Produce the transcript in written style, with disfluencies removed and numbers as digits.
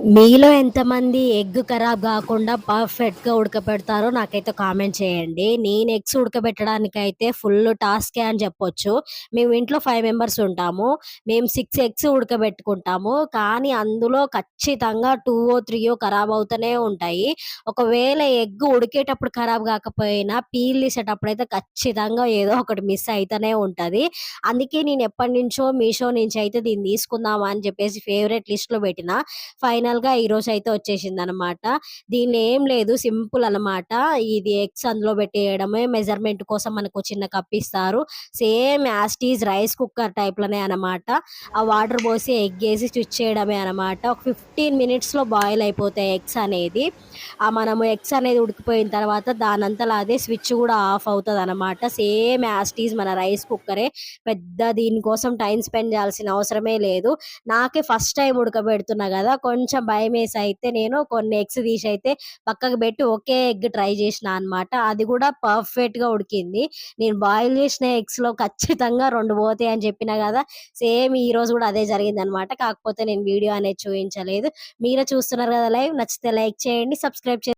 మీలో ఎంతమంది ఎగ్ ఖరాబ్ గాకుండా పర్ఫెక్ట్‌గా ఉడకబెడతారో నాకైతే కామెంట్ చేయండి. నేను ఎగ్స్ ఉడకబెట్టడానికైతే ఫుల్ టాస్కే అని చెప్పొచ్చు. మేము ఇంట్లో 5 మెంబర్స్ ఉంటాము. మేము 6 ఎగ్స్ ఉడకబెట్టుకుంటాము. కానీ అందులో ఖచ్చితంగా 2 3 ఖరాబ్ అవుతూనే ఉంటాయి. ఒకవేళ ఎగ్ ఉడికేటప్పుడు ఖరాబ్ గాకపోయినా పీల్ తీసేటప్పుడైతే ఖచ్చితంగా ఏదో ఒకటి మిస్ అయితనే ఉంటది. అందుకే నేను ఎప్పటినుంచో మీషో నుంచి అయితే దీన్ని తీసుకుందామా అని చెప్పేసి ఫేవరెట్ లిస్ట్‌లో పెట్టిన. ఫైనల్‌గా ఈరోజైతే వచ్చేసిందనమాట. దీనిలో ఏం లేదు, సింపుల్ అనమాట. ఇది ఎగ్స్ అందులో పెట్టేయడమే. మెజర్‌మెంట్ కోసం మనకు చిన్న కప్ ఇస్తారు. Same as it is rice cooker టైప్‌లోనే అనమాట. ఆ వాటర్ పోసి ఎగ్గేసి స్విచ్ చేయడమే అనమాట. ఒక 15 మినిట్స్‌లో బాయిల్ అయిపోతాయి ఎగ్స్ అనేది. మనము ఎగ్స్ అనేది ఉడికిపోయిన తర్వాత దానంతల అదే స్విచ్ కూడా ఆఫ్ అవుతదనమాట. సేమ్ యాస్ ఇట్ ఈజ్ మన రైస్ కుక్కరే. పెద్ద దీనికోసం టైమ్ స్పెండ్ చేయాల్సిన అవసరమే లేదు. నాకే ఫస్ట్ టైమ్ ఉడకబెడుతున్నా గదా! కొంచెం భయమేసైతే నేను కొన్ని ఎగ్స్ తీసైతే పక్కకు బెట్టి ఒకే ఎగ్ ట్రై జేసినా అనమాట. అది గూడా పర్ఫెక్ట్‌గా ఉడికింది. నేను బాయిల్ జేసిన ఎగ్స్‌లో ఖచ్చితంగా 2 పోతాయని జెప్పినా గదా! సేమ్ ఈరోజు గూడా అదే జరిగిందనమాట. కాకపోతే నేను వీడియో అనేది చూయించలేదు. మీరే చూస్తున్నారు గదా లైవ్. నచ్చితే లైక్ చేయండి. సబ్స్క్రైబ్